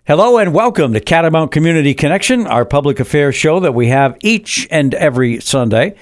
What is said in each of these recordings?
Hello and welcome to Catamount Community Connection, our public affairs show that we have each and every Sunday.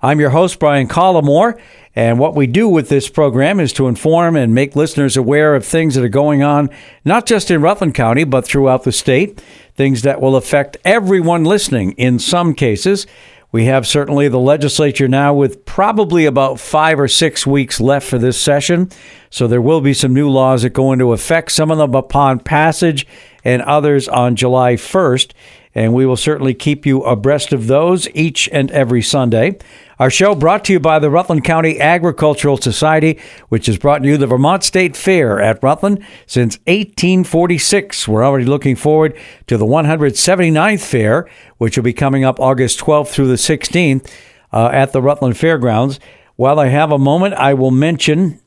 I'm your host, Brian Collamore, and what we do with this program is to inform and make listeners aware of things that are going on, not just in Rutland County, but throughout the state, things that will affect everyone listening in some cases. We have certainly the legislature now with probably about 5 or 6 weeks left for this session. So there will be some new laws that go into effect, some of them upon passage and others on July 1st. And we will certainly keep you abreast of those each and every Sunday. Our show brought to you by the Rutland County Agricultural Society, which has brought you the Vermont State Fair at Rutland since 1846. We're already looking forward to the 179th Fair, which will be coming up August 12th through the 16th at the Rutland Fairgrounds. While I have a moment, I will mention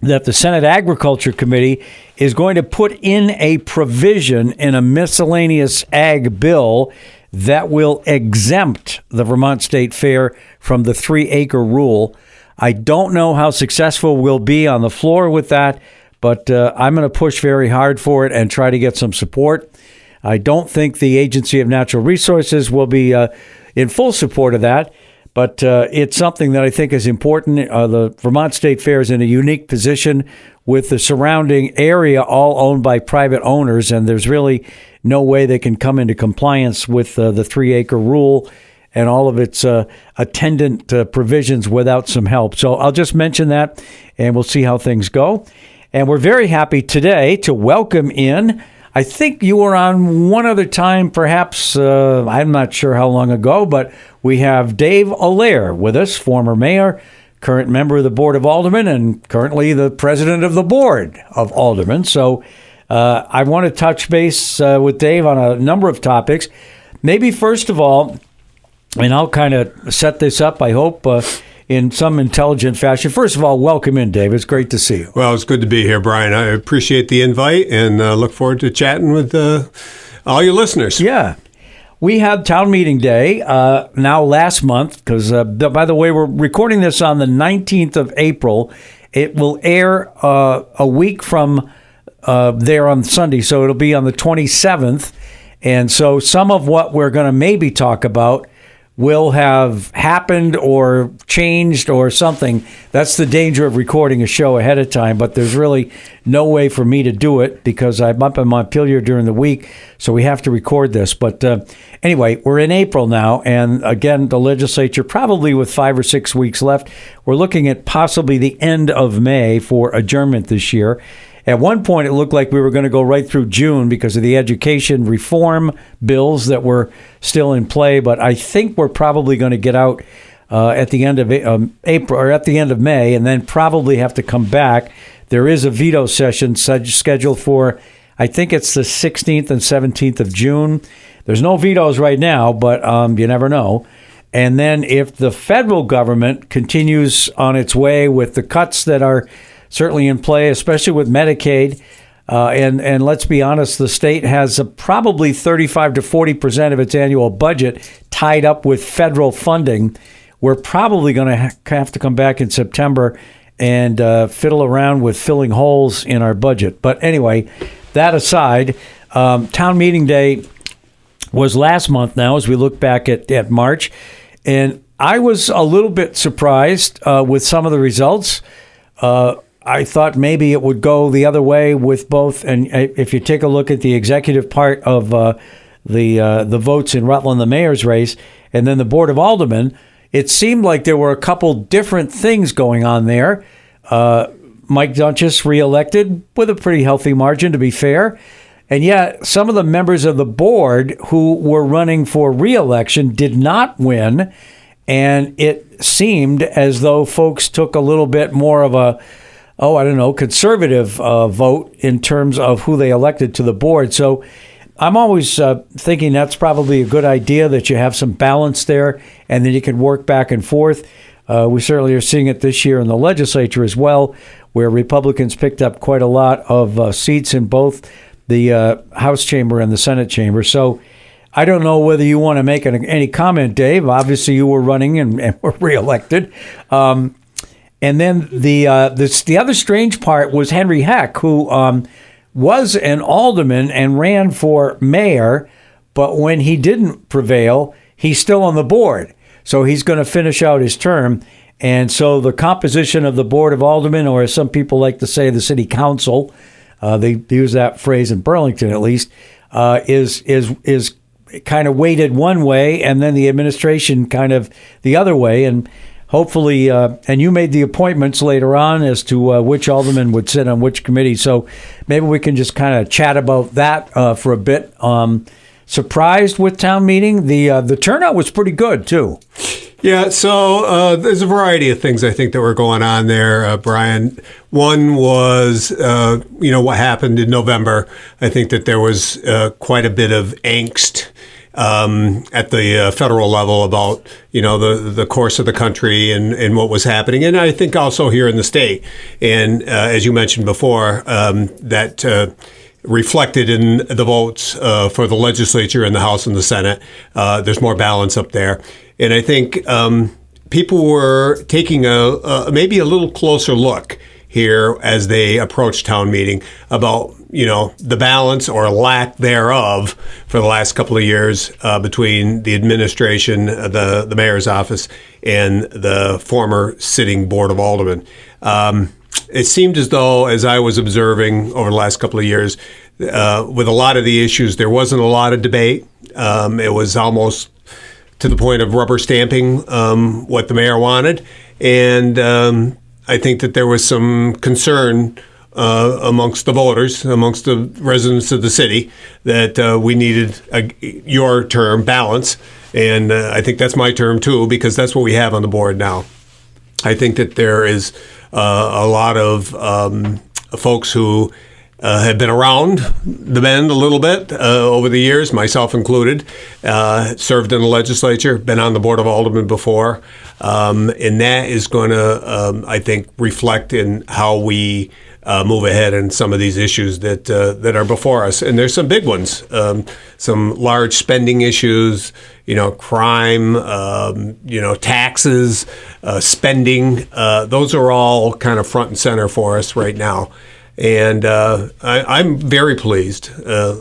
that the Senate Agriculture Committee is going to put in a provision in a miscellaneous ag bill that will exempt the Vermont State Fair from the 3-acre rule. I don't know how successful we'll be on the floor with that, but I'm going to push very hard for it and try to get some support. I don't think the Agency of Natural Resources will be in full support of that, but it's something that I think is important. The Vermont State Fair is in a unique position with the surrounding area all owned by private owners, and there's really no way they can come into compliance with the 3-acre rule and all of its attendant provisions without some help. So I'll just mention that, and we'll see how things go. And we're very happy today to welcome in, I think you were on one other time, perhaps, I'm not sure how long ago, but we have Dave Allaire with us, former mayor, current member of the Board of Aldermen, and currently the president of the Board of Aldermen. So I want to touch base with Dave on a number of topics. Maybe first of all, and I'll kind of set this up, I hope, in some intelligent fashion. First of all, welcome in, Dave. It's great to see you. Well, it's good to be here, Brian. I appreciate the invite and look forward to chatting with all your listeners. Yeah. We had town meeting day now last month because, by the way, we're recording this on the 19th of April. It will air a week from there on Sunday, so it'll be on the 27th. And so some of what we're going to maybe talk about will have happened or changed or something. That's the danger of recording a show ahead of time, but there's really no way for me to do it because I'm up in Montpelier during the week, so we have to record this. But anyway, we're in April now, and again, the legislature, probably with 5 or 6 weeks left, we're looking at possibly the end of May for adjournment this year. At one point, it looked like we were going to go right through June because of the education reform bills that were still in play. But I think we're probably going to get out at the end of April or at the end of May, and then probably have to come back. There is a veto session scheduled for, I think it's the 16th and 17th of June. There's no vetoes right now, but you never know. And then if the federal government continues on its way with the cuts that are certainly in play, especially with Medicaid. And let's be honest, the state has probably 35 to 40% of its annual budget tied up with federal funding. We're probably going to have to come back in September and fiddle around with filling holes in our budget. But anyway, that aside, town meeting day was last month now as we look back at March. And I was a little bit surprised with some of the results. I thought maybe it would go the other way with both. And if you take a look at the executive part of the votes in Rutland, the mayor's race, and then the Board of Aldermen, it seemed like there were a couple different things going on there. Mike Dunches reelected with a pretty healthy margin, to be fair. And yet some of the members of the board who were running for reelection did not win. And it seemed as though folks took a little bit more of a conservative vote in terms of who they elected to the board. So I'm always thinking that's probably a good idea, that you have some balance there and then you can work back and forth. We certainly are seeing it this year in the legislature as well, where Republicans picked up quite a lot of seats in both the House chamber and the Senate chamber. So I don't know whether you want to make any comment, Dave. Obviously, you were running and were reelected. And then the other strange part was Henry Heck, who was an alderman and ran for mayor, but when he didn't prevail, he's still on the board. So he's going to finish out his term. And so the composition of the Board of Aldermen, or as some people like to say, the City Council, they use that phrase in Burlington at least, is kind of weighted one way, and then the administration kind of the other way. And hopefully, and you made the appointments later on as to which alderman would sit on which committee. So maybe we can just kind of chat about that for a bit. Surprised with town meeting? The turnout was pretty good too. Yeah, so there's a variety of things I think that were going on there, Brian. One was, what happened in November. I think that there was quite a bit of angst at the federal level about, the course of the country and what was happening. And I think also here in the state. And as you mentioned before, that reflected in the votes for the legislature in the House and the Senate. There's more balance up there. And I think people were taking maybe a little closer look here as they approached town meeting about, the balance or lack thereof for the last couple of years between the administration, the mayor's office, and the former sitting Board of Aldermen. It seemed as though, as I was observing over the last couple of years, with a lot of the issues, there wasn't a lot of debate. It was almost to the point of rubber stamping what the mayor wanted. And I think that there was some concern amongst the voters, amongst the residents of the city, that we needed your term, balance. And I think that's my term too, because that's what we have on the board now. I think that there is a lot of folks who have been around the bend a little bit over the years, myself included, served in the legislature, been on the Board of Aldermen before, and that is going to, I think, reflect in how we move ahead in some of these issues that are before us. And there's some big ones, some large spending issues, crime, taxes, spending. Those are all kind of front and center for us right now. And I'm very pleased,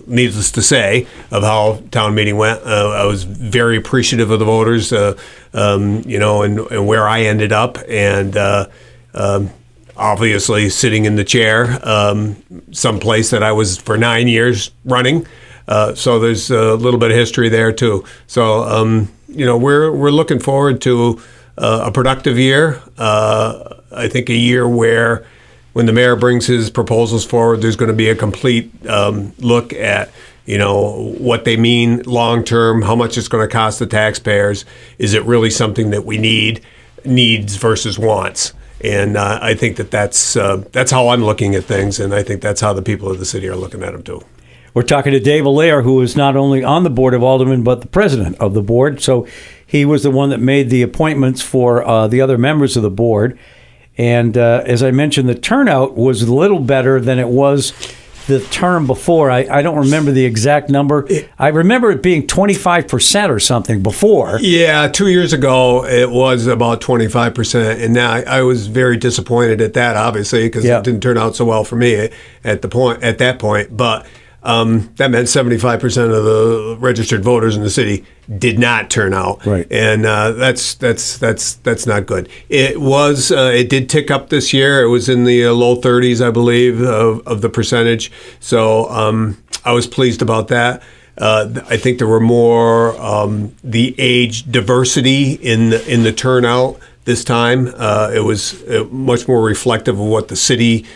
needless to say, of how town meeting went. I was very appreciative of the voters, and where I ended up. And obviously sitting in the chair, someplace that I was for 9 years running. So there's a little bit of history there too. So, we're looking forward to a productive year. I think a year where when the mayor brings his proposals forward, there's going to be a complete look at, what they mean long-term, how much it's going to cost the taxpayers. Is it really something that we needs versus wants? And I think that's how I'm looking at things, and I think that's how the people of the city are looking at them too. We're talking to Dave Allaire, who is not only on the Board of Aldermen, but the president of the board. So he was the one that made the appointments for the other members of the board. And as I mentioned, the turnout was a little better than it was the term before. I don't remember the exact number. I remember it being 25% or something before. Yeah, 2 years ago it was about 25%, and now I was very disappointed at that, obviously, because it didn't turn out so well for me at that point. But that meant 75% of the registered voters in the city did not turn out, right? And that's not good. It did tick up this year. It was in the low 30s, I believe, of the percentage. So I was pleased about that. I think there were more the age diversity in the turnout this time. It was much more reflective of what the city,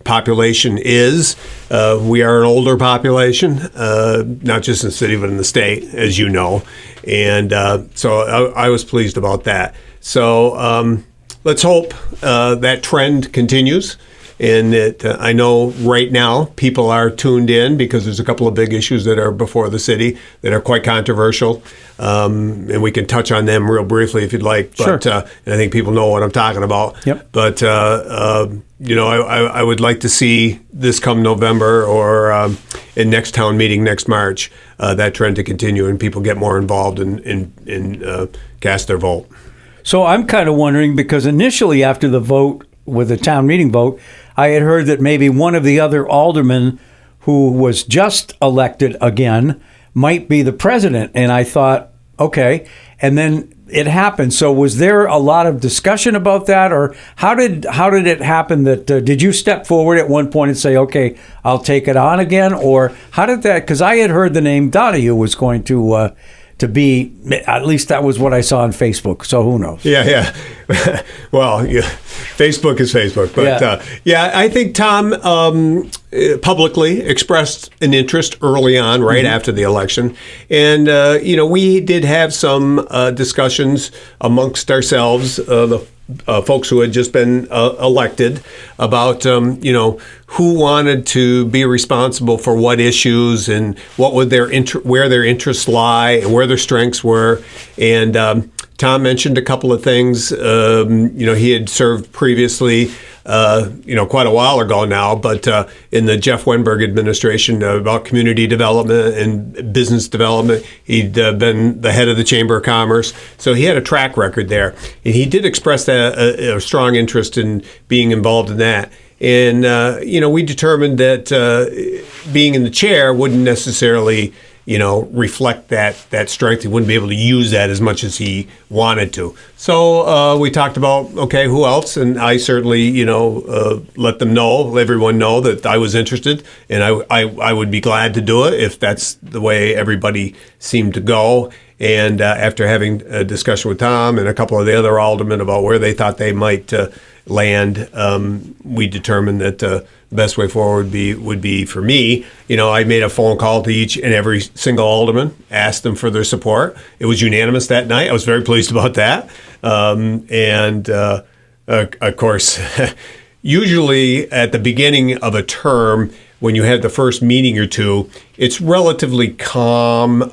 population is. We are an older population, not just in the city, but in the state, as you know. And so I was pleased about that. So let's hope that trend continues. And that I know right now people are tuned in because there's a couple of big issues that are before the city that are quite controversial. And we can touch on them real briefly if you'd like. But sure. And I think people know what I'm talking about. Yep. But, I would like to see this come November or in next town meeting next March, that trend to continue and people get more involved and cast their vote. So I'm kind of wondering, because initially after the vote, with the town meeting vote, I had heard that maybe one of the other aldermen who was just elected again might be the president. And I thought, okay. And then it happened. So was there a lot of discussion about that, or how did it happen that did you step forward at one point and say, okay, I'll take it on again, or how did that? Because I had heard the name Donahue was going to be, at least that was what I saw on Facebook. So who knows? Yeah. Well, yeah, Facebook is Facebook, but I think Tom publicly expressed an interest early on, right after the election, and we did have some discussions amongst ourselves, the folks who had just been elected, about who wanted to be responsible for what issues and what would where their interests lie and where their strengths were, and Tom mentioned a couple of things. He had served previously, quite a while ago now, but in the Jeff Wenberg administration about community development and business development. He'd been the head of the Chamber of Commerce, so he had a track record there. And he did express a strong interest in being involved in that. And, we determined that being in the chair wouldn't necessarily reflect that strength. He wouldn't be able to use that as much as he wanted to. So we talked about, okay, who else? And I certainly, let everyone know that I was interested, and I would be glad to do it if that's the way everybody seemed to go. And after having a discussion with Tom and a couple of the other aldermen about where they thought they might land, we determined that the best way forward would be for me. I made a phone call to each and every single alderman, asked them for their support. It was unanimous that night. I was very pleased about that. Of course, usually at the beginning of a term, when you have the first meeting or two, it's relatively calm.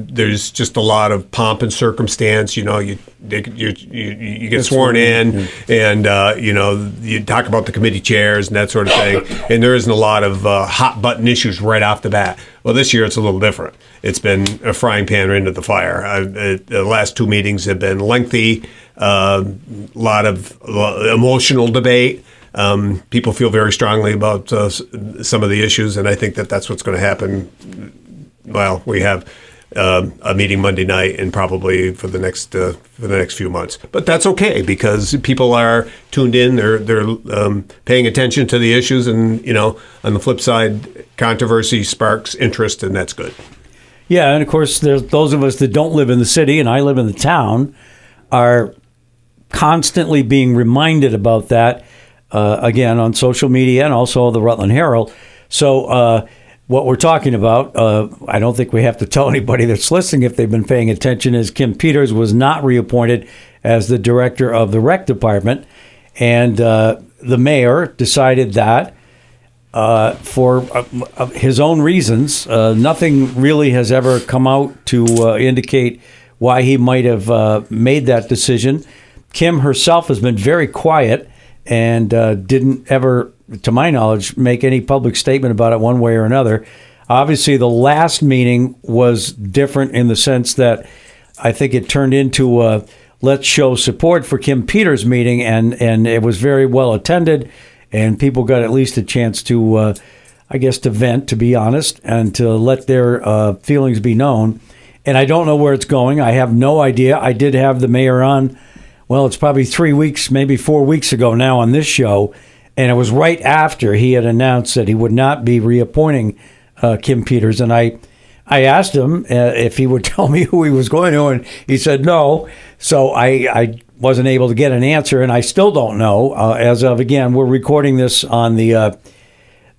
There's just a lot of pomp and circumstance. You get sworn in, and you talk about the committee chairs and that sort of thing. And there isn't a lot of hot button issues right off the bat. Well, this year it's a little different. It's been a frying pan right into the fire. The last two meetings have been lengthy, a lot of emotional debate. People feel very strongly about some of the issues, and I think that's what's going to happen. Well, we have a meeting Monday night, and probably for the next few months. But that's okay, because people are tuned in. They're paying attention to the issues, and on the flip side, controversy sparks interest, and that's good. Yeah, and of course, there's those of us that don't live in the city, and I live in the town, are constantly being reminded about that. Again, on social media and also the Rutland Herald. So what we're talking about, I don't think we have to tell anybody that's listening if they've been paying attention, is Kim Peters was not reappointed as the director of the rec department. And the mayor decided that for his own reasons. Nothing really has ever come out to indicate why he might have made that decision. Kim herself has been very quiet and didn't ever, to my knowledge, make any public statement about it one way or another. Obviously, the last meeting was different in the sense that I think it turned into a let's show support for Kim Peters meeting, and it was very well attended, and people got at least a chance to, to vent, to be honest, and to let their feelings be known. And I don't know where it's going. I have no idea. I did have the mayor on, well, it's probably 3 weeks, maybe 4 weeks ago now on this show, and it was right after he had announced that he would not be reappointing Kim Peters. And I asked him if he would tell me who he was going to, and he said no. So I wasn't able to get an answer, and I still don't know. As of, again, we're recording this on the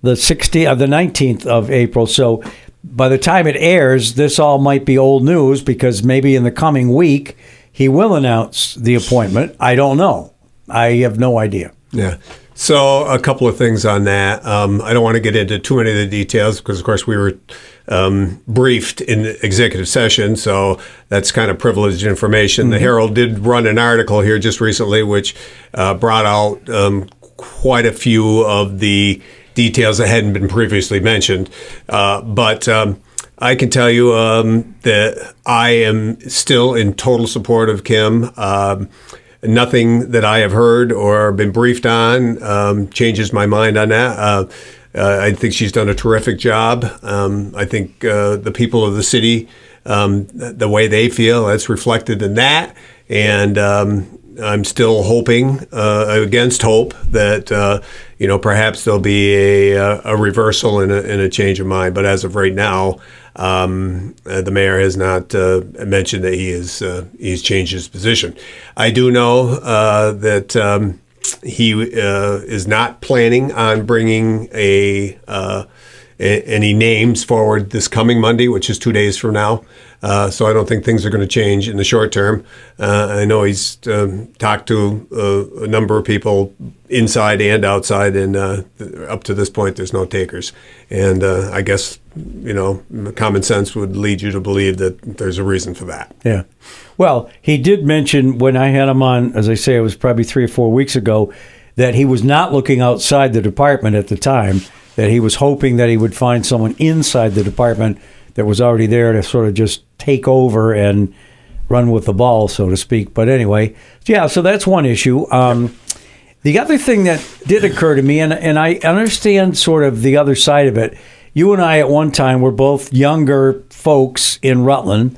19th of April. So by the time it airs, this all might be old news, because maybe in the coming week he will announce the appointment. I don't know. I have no idea. Yeah. So a couple of things on that. I don't want to get into too many of the details because, of course, we were briefed in executive session, so that's kind of privileged information. Mm-hmm. The Herald did run an article here just recently which brought out quite a few of the details that hadn't been previously mentioned. But I can tell you that I am still in total support of Kim. nothing that I have heard or been briefed on changes my mind on that. I think she's done a terrific job. I think the people of the city, the way they feel, that's reflected in that. And I'm still hoping, against hope, that perhaps there'll be a reversal and a change of mind. But as of right now, the mayor has not mentioned that he's changed his position. I do know that he is not planning on bringing any names forward this coming Monday, which is 2 days from now. So I don't think things are going to change in the short term. I know he's talked to a number of people inside and outside, and up to this point, there's no takers. And I guess, common sense would lead you to believe that there's a reason for that. Yeah. Well, he did mention when I had him on, as I say, it was probably 3 or 4 weeks ago, that he was not looking outside the department at the time, that he was hoping that he would find someone inside the department that was already there to sort of just take over and run with the ball, so to speak. But anyway, yeah, so that's one issue. The other thing that did occur to me, and I understand sort of the other side of it, you and I at one time were both younger folks in Rutland.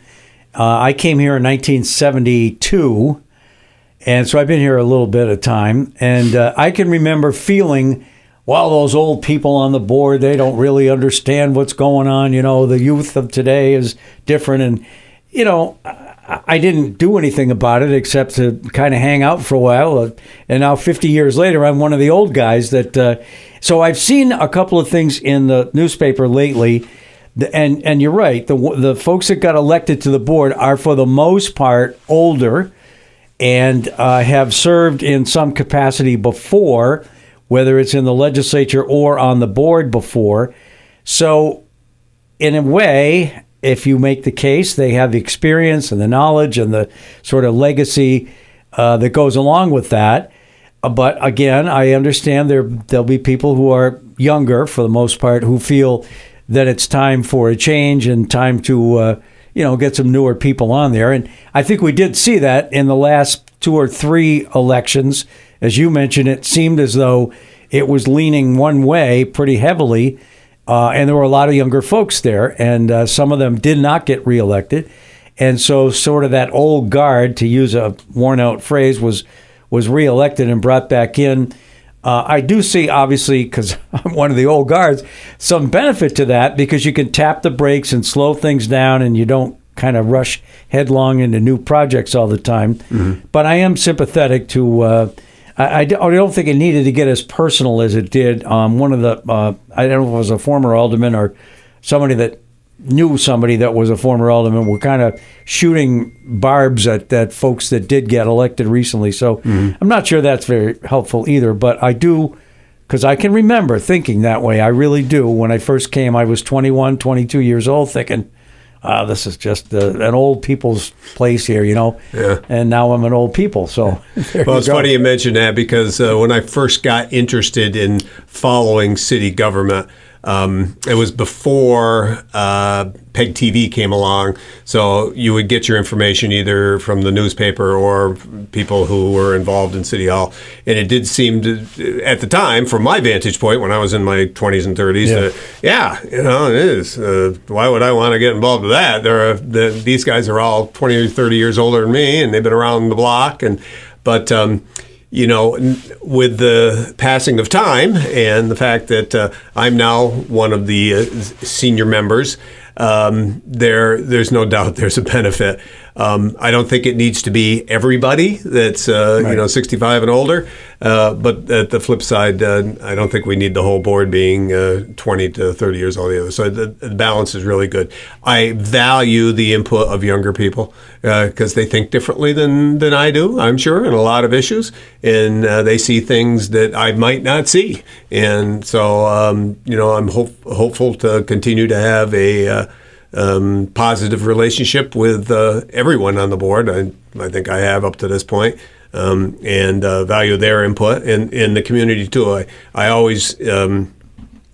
I came here in 1972, and so I've been here a little bit of time, and I can remember feeling, well, those old people on the board, they don't really understand what's going on. The youth of today is different. And, I didn't do anything about it except to kind of hang out for a while. And now 50 years later, I'm one of the old guys that, so I've seen a couple of things in the newspaper lately. And you're right. The folks that got elected to the board are, for the most part, older and have served in some capacity before, whether it's in the legislature or on the board before. So in a way, if you make the case, they have the experience and the knowledge and the sort of legacy that goes along with that. But again, I understand there'll be people who are younger, for the most part, who feel that it's time for a change and time to get some newer people on there. And I think we did see that in the last 2 or 3 elections. As you mentioned, it seemed as though it was leaning one way pretty heavily, and there were a lot of younger folks there, and some of them did not get reelected. And so sort of that old guard, to use a worn-out phrase, was reelected and brought back in. I do see, obviously, because I'm one of the old guards, some benefit to that, because you can tap the brakes and slow things down, and you don't kind of rush headlong into new projects all the time. Mm-hmm. But I am sympathetic to I don't think it needed to get as personal as it did. One of the I don't know if it was a former alderman or somebody that knew somebody that was a former alderman, were kind of shooting barbs at folks that did get elected recently. So I'm not sure that's very helpful either. But I do, because I can remember thinking that way. I really do. When I first came, I was 21, 22 years old, thinking, this is just an old people's place here, Yeah. And now I'm an old people. So well, it's funny you mention that, because when I first got interested in following city government, it was before PEG TV came along, so you would get your information either from the newspaper or people who were involved in City Hall. And it did seem to, at the time, from my vantage point, when I was in my 20s and 30s, it is. Why would I want to get involved with that? These guys are all 20 or 30 years older than me, and they've been around the block. But with the passing of time and the fact that I'm now one of the senior members, there's no doubt there's a benefit. I don't think it needs to be everybody that's 65 and older, but at the flip side, I don't think we need the whole board being 20 to 30 years old either. So the balance is really good. I value the input of younger people because they think differently than I do, I'm sure, in a lot of issues, and they see things that I might not see. And so, I'm hopeful to continue to have a positive relationship with everyone on the board. I think I have up to this point, and value their input and in the community too. I always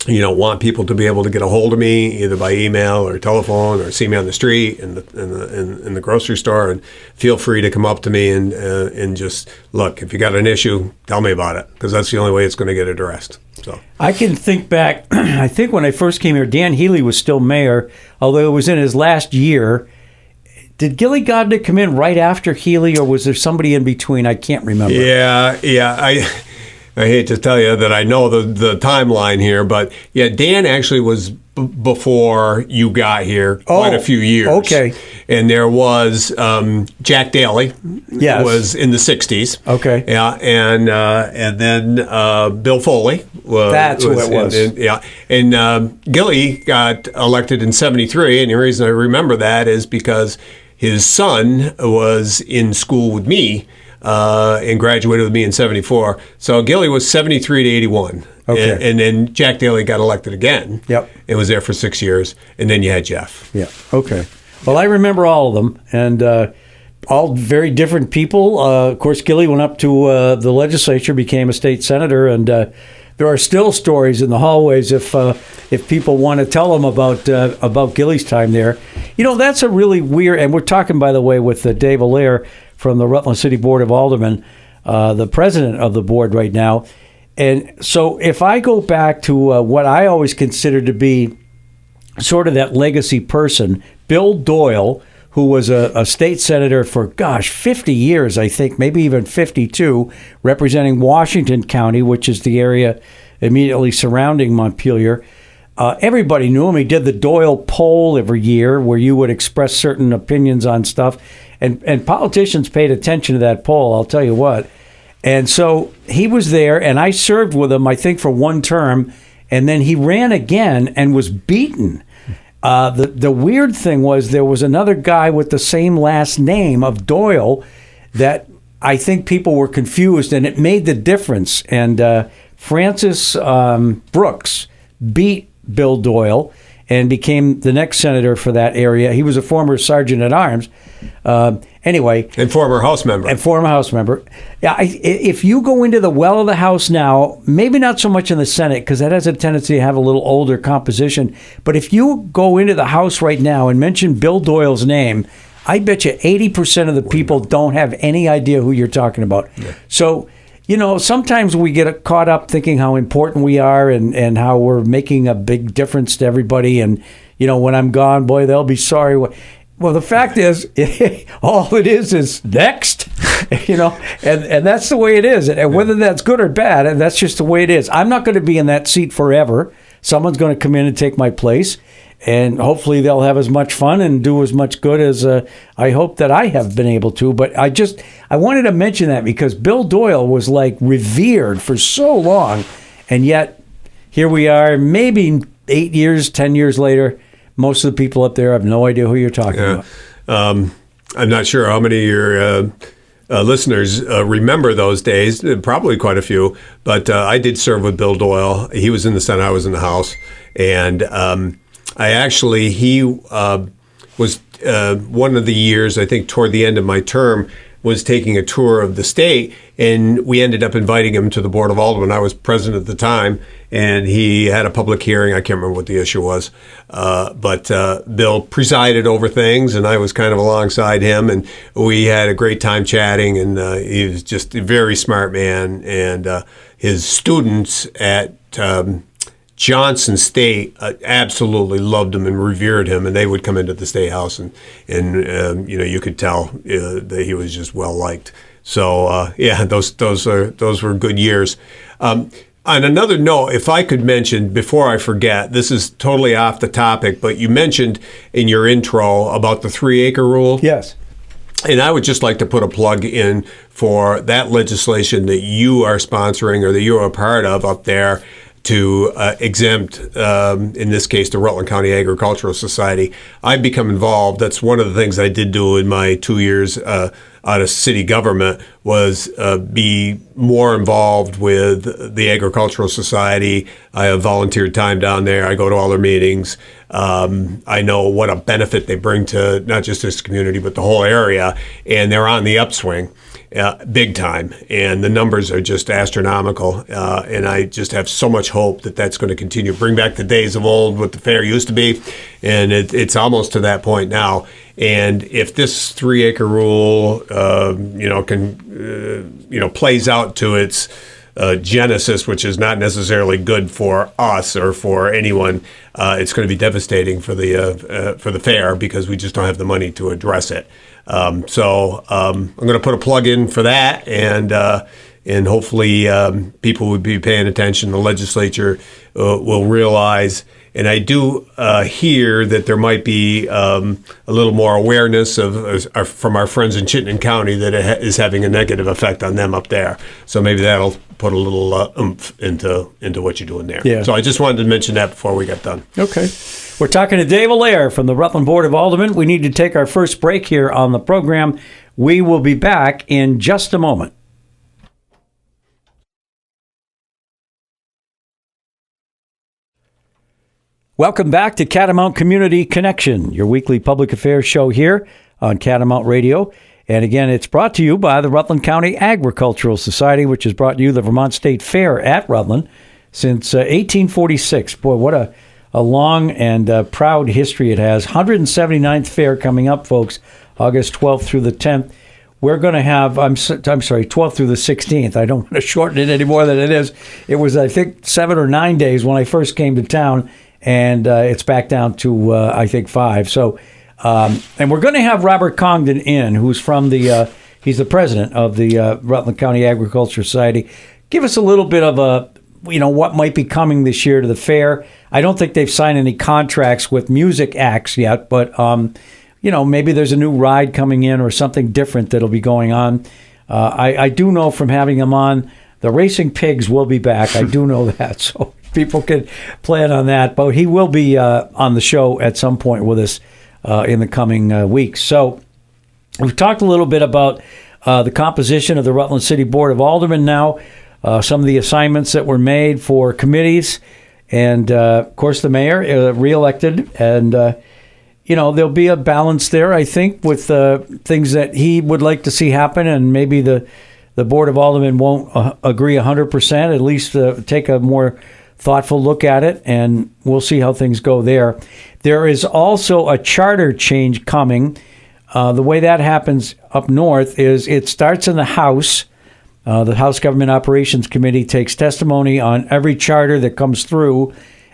want people to be able to get a hold of me either by email or telephone or see me on the street in the grocery store, and feel free to come up to me and just look. If you got an issue, tell me about it, because that's the only way it's going to get addressed. So I can think back. I think when I first came here, Dan Healy was still mayor, although it was in his last year. Did Gilly Godnick come in right after Healy, or was there somebody in between? I can't remember. Yeah. I hate to tell you that I know the timeline here, but yeah, Dan actually was before you got here quite a few years. Okay. And there was Jack Daly. Yes. Was in the 60s. Okay. Yeah, and then Bill Foley. That's who it was. And Gilly got elected in 73, and the reason I remember that is because his son was in school with me. And graduated with me in 74. So Gilly was 73 to 81. Okay. And then Jack Daly got elected again. Yep. And was there for 6 years. And then you had Jeff. Yeah. Okay. Well, I remember all of them, and all very different people. Of course, Gilly went up to the legislature, became a state senator, and there are still stories in the hallways if people want to tell them about Gilly's time there. That's a really weird, and we're talking, by the way, with Dave Allaire from the Rutland City Board of Aldermen, the president of the board right now. And so if I go back to what I always considered to be sort of that legacy person, Bill Doyle, who was a state senator for, 50 years, I think, maybe even 52, representing Washington County, which is the area immediately surrounding Montpelier. Everybody knew him. He did the Doyle poll every year where you would express certain opinions on stuff. And politicians paid attention to that poll, I'll tell you what. And so he was there, and I served with him, I think, for one term, and then he ran again and was beaten. The weird thing was there was another guy with the same last name of Doyle that I think people were confused, and it made the difference. And Francis Brooks beat Bill Doyle and became the next senator for that area. He was a former sergeant at arms. Anyway. And former House member. Yeah, if you go into the well of the House now, maybe not so much in the Senate, because that has a tendency to have a little older composition, but if you go into the House right now and mention Bill Doyle's name, I bet you 80% of the people don't have any idea who you're talking about. Yeah. So, sometimes we get caught up thinking how important we are and how we're making a big difference to everybody. And, when I'm gone, boy, they'll be sorry. Well, the fact is, all it is next, and that's the way it is. And whether that's good or bad, and that's just the way it is. I'm not going to be in that seat forever. Someone's going to come in and take my place. And hopefully they'll have as much fun and do as much good as I hope that I have been able to. But I wanted to mention that because Bill Doyle was revered for so long. And yet here we are, maybe 8 years, 10 years later. Most of the people up there have no idea who you're talking about. I'm not sure how many of your listeners remember those days, probably quite a few. But I did serve with Bill Doyle. He was in the Senate, I was in the House. And he was one of the years, I think toward the end of my term, was taking a tour of the state, and we ended up inviting him to the Board of Aldermen. I was president at the time, and he had a public hearing. I can't remember what the issue was, but Bill presided over things, and I was kind of alongside him, and we had a great time chatting, and he was just a very smart man, and his students at Johnson State absolutely loved him and revered him, and they would come into the State House, and you could tell that he was just well liked. So those were good years. On another note, if I could mention before I forget, this is totally off the topic, but you mentioned in your intro about the 3-acre rule. Yes. And I would just like to put a plug in for that legislation that you are sponsoring or that you're a part of up there, to exempt, in this case, the Rutland County Agricultural Society. I've become involved. That's one of the things I did do in my 2 years out of city government was be more involved with the Agricultural Society. I have volunteered time down there. I go to all their meetings. I know what a benefit they bring to not just this community, but the whole area. And they're on the upswing. Big time, and the numbers are just astronomical, and I just have so much hope that that's going to continue. Bring back the days of old, what the fair used to be, and it's almost to that point now. And if this 3-acre rule, plays out to its genesis, which is not necessarily good for us or for anyone, it's going to be devastating for the fair because we just don't have the money to address it. So I'm going to put a plug in for that, and hopefully people will be paying attention. The legislature will realize, and I do hear that there might be a little more awareness from our friends in Chittenden County that it is having a negative effect on them up there. So maybe that'll put a little oomph into what you're doing there. Yeah. So I just wanted to mention that before we got done. Okay. We're talking to Dave Allaire from the Rutland Board of Aldermen. We need to take our first break here on the program. We will be back in just a moment. Welcome back to Catamount Community Connection, your weekly public affairs show here on Catamount Radio. And again, it's brought to you by the Rutland County Agricultural Society, which has brought you the Vermont State Fair at Rutland since 1846. Boy, what a long and proud history it has. 179th fair coming up, folks, August 12th through the 10th. We're going to have, I'm sorry, 12th through the 16th. I don't want to shorten it any more than it is. It was, I think, 7 or 9 days when I first came to town, and it's back down to, I think, 5. So, and we're going to have Robert Congdon in, who's from he's the president of the Rutland County Agriculture Society. Give us a little bit of what might be coming this year to the fair. I don't think they've signed any contracts with music acts yet, but maybe there's a new ride coming in or something different that'll be going on. I do know from having him on, the racing pigs will be back. I do know that, so people can plan on that. But he will be on the show at some point with us in the coming weeks. So we've talked a little bit about the composition of the Rutland City Board of Aldermen now, some of the assignments that were made for committees, and of course the mayor reelected, and there'll be a balance there, I think, with things that he would like to see happen, and maybe the Board of Aldermen won't agree 100%, at least take a more thoughtful look at it, and we'll see how things go there. There is also a charter change coming. The way that happens up north is it starts in the House. The House Government Operations Committee takes testimony on every charter that comes through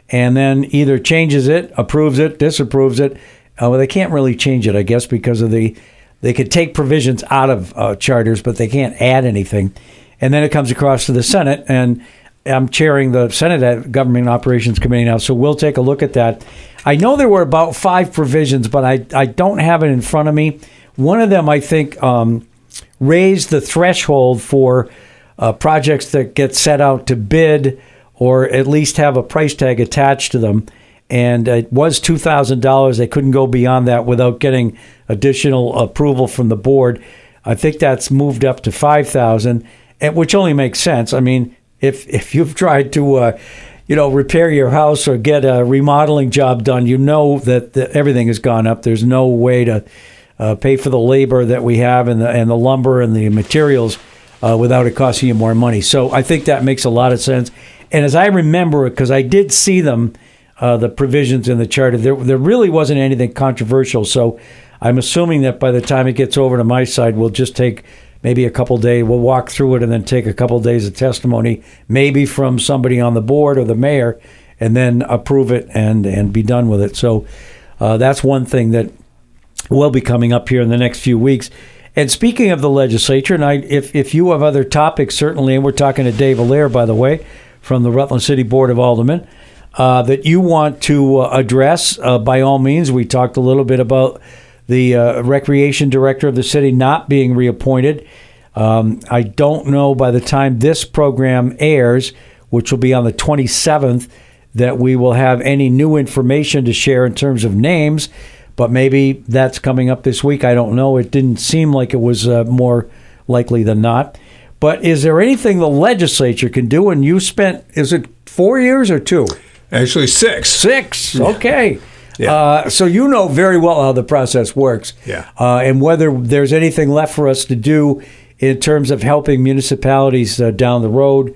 and then either changes it, approves it, disapproves it. Well, they can't really change it, I guess, because of they could take provisions out of charters, but they can't add anything. And then it comes across to the Senate, and I'm chairing the Senate Government Operations Committee now, so we'll take a look at that. I know there were about 5 provisions, but I don't have it in front of me. One of them, I think, raised the threshold for projects that get set out to bid or at least have a price tag attached to them. And it was $2,000. They couldn't go beyond that without getting additional approval from the board. I think that's moved up to $5,000, which only makes sense. I mean, if you've tried to repair your house or get a remodeling job done, you know that everything has gone up. There's no way to pay for the labor that we have and the lumber and the materials without it costing you more money. So I think that makes a lot of sense. And as I remember it, because I did see them, the provisions in the charter, there really wasn't anything controversial. So I'm assuming that by the time it gets over to my side, we'll just take maybe a couple days. We'll walk through it and then take a couple days of testimony, maybe from somebody on the board or the mayor, and then approve it and be done with it. So that's one thing that will be coming up here in the next few weeks. And speaking of the legislature, and if you have other topics, certainly, and we're talking to Dave Allaire, by the way, from the Rutland City Board of Aldermen, that you want to address, by all means. We talked a little bit about the recreation director of the city not being reappointed. I don't know by the time this program airs, which will be on the 27th, that we will have any new information to share in terms of names. but maybe that's coming up this week. I don't know. It didn't seem like it was more likely than not. But is there anything the legislature can do? And you spent, is it 4 years or 2? Actually, 6. 6, okay. Yeah. So you know very well how the process works. Yeah. And whether there's anything left for us to do in terms of helping municipalities down the road,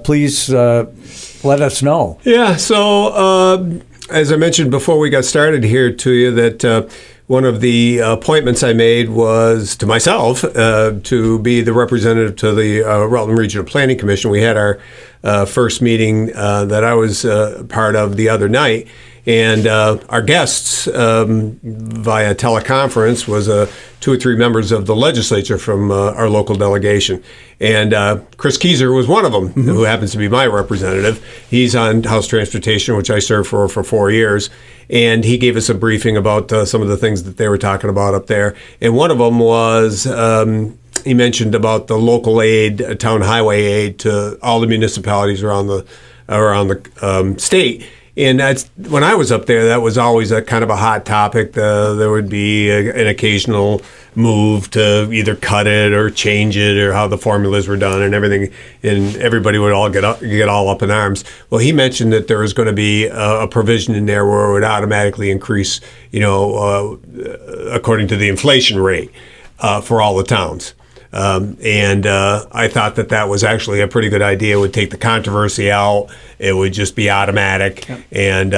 please let us know. Yeah, so as I mentioned before we got started here to you, that one of the appointments I made was to myself to be the representative to the Rutland Regional Planning Commission. We had our first meeting that I was part of the other night. And our guests via teleconference was 2 or 3 members of the legislature from our local delegation. And Chris Keyser was one of them, who happens to be my representative. He's on House Transportation, which I served for 4 years. And he gave us a briefing about some of the things that they were talking about up there. And one of them was he mentioned about the local aid, town highway aid to all the municipalities around the state. And that's, when I was up there, that was always a kind of a hot topic. There would be an occasional move to either cut it or change it, or how the formulas were done and everything, and everybody would all get all up in arms. Well, he mentioned that there was going to be a provision in there where it would automatically increase, according to the inflation rate for all the towns. And I thought that was actually a pretty good idea. It would take the controversy out. It would just be automatic. Yep. And,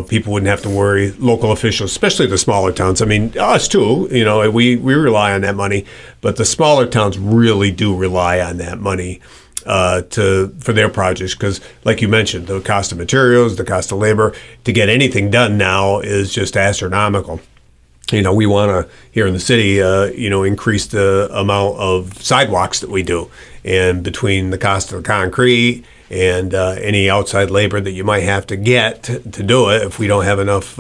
people wouldn't have to worry, local officials, especially the smaller towns. I mean, us too, we rely on that money, but the smaller towns really do rely on that money for their projects, because like you mentioned, the cost of materials, the cost of labor to get anything done now is just astronomical. We want to, here in the city, increase the amount of sidewalks that we do. And between the cost of the concrete and any outside labor that you might have to get to do it, if we don't have enough,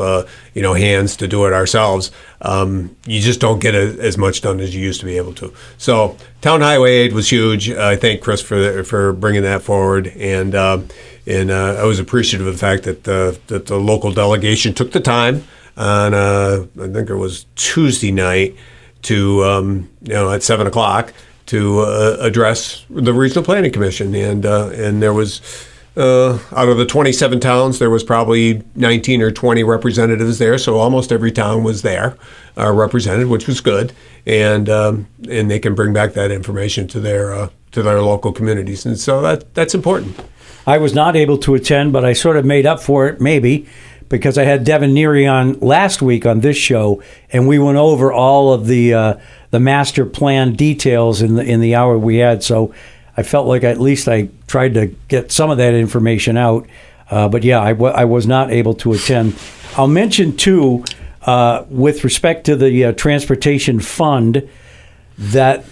hands to do it ourselves, you just don't get as much done as you used to be able to. So town highway aid was huge. I thank Chris for bringing that forward. And I was appreciative of the fact that the local delegation took the time on I think it was Tuesday night to at 7:00 to address the Regional Planning Commission, and there was out of the 27 towns, there was probably 19 or 20 representatives there, so almost every town was there represented, which was good, and they can bring back that information to their local communities, and so that's important. I was not able to attend, but I sort of made up for it, maybe, because I had Devin Neary on last week on this show, and we went over all of the master plan details in the hour we had. So I felt like at least I tried to get some of that information out. But yeah, I was not able to attend. I'll mention too, with respect to the transportation fund, that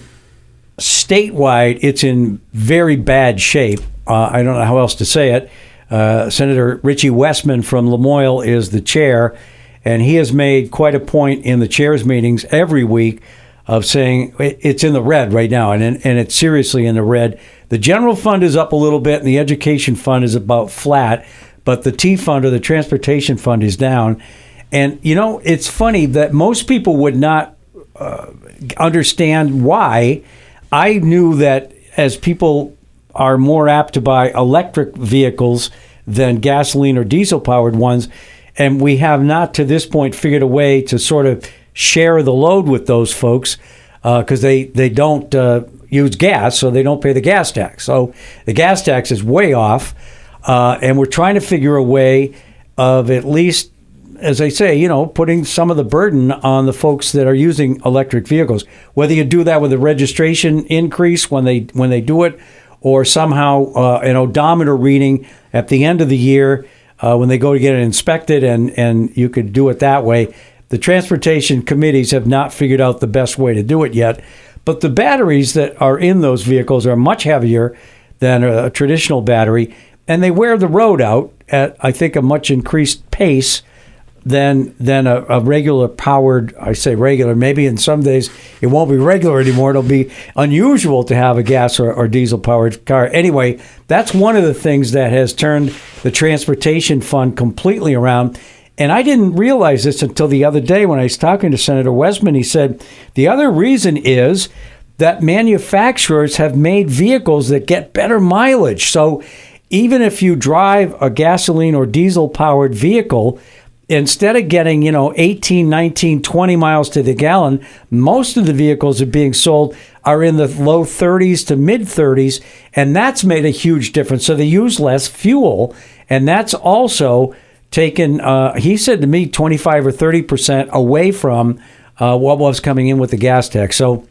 statewide it's in very bad shape. I don't know how else to say it. Senator Richie Westman from Lamoille is the chair, and he has made quite a point in the chairs meetings every week of saying it's in the red right now, and it's seriously in the red. The general fund is up a little bit, and the education fund is about flat, but the T fund, or the transportation fund, is down. And, it's funny that most people would not understand why. I knew that as people are more apt to buy electric vehicles than gasoline or diesel-powered ones, and we have not to this point figured a way to sort of share the load with those folks, because they don't use gas, so they don't pay the gas tax. So the gas tax is way off, and we're trying to figure a way of at least, as I say, putting some of the burden on the folks that are using electric vehicles. Whether you do that with a registration increase when they do it, or somehow an odometer reading at the end of the year when they go to get it inspected, and you could do it that way. The transportation committees have not figured out the best way to do it yet. But the batteries that are in those vehicles are much heavier than a traditional battery, and they wear the road out at, I think, a much increased pace than a regular powered, I say regular, maybe in some days it won't be regular anymore. It'll be unusual to have a gas or diesel powered car. Anyway, that's one of the things that has turned the transportation fund completely around. And I didn't realize this until the other day when I was talking to Senator Westman. He said the other reason is that manufacturers have made vehicles that get better mileage. So even if you drive a gasoline or diesel-powered vehicle, instead of getting, 18, 19, 20 miles to the gallon, most of the vehicles that are being sold are in the low 30s to mid 30s, and that's made a huge difference. So they use less fuel, and that's also taken, he said to me, 25 or 30% away from what was coming in with the gas tax. So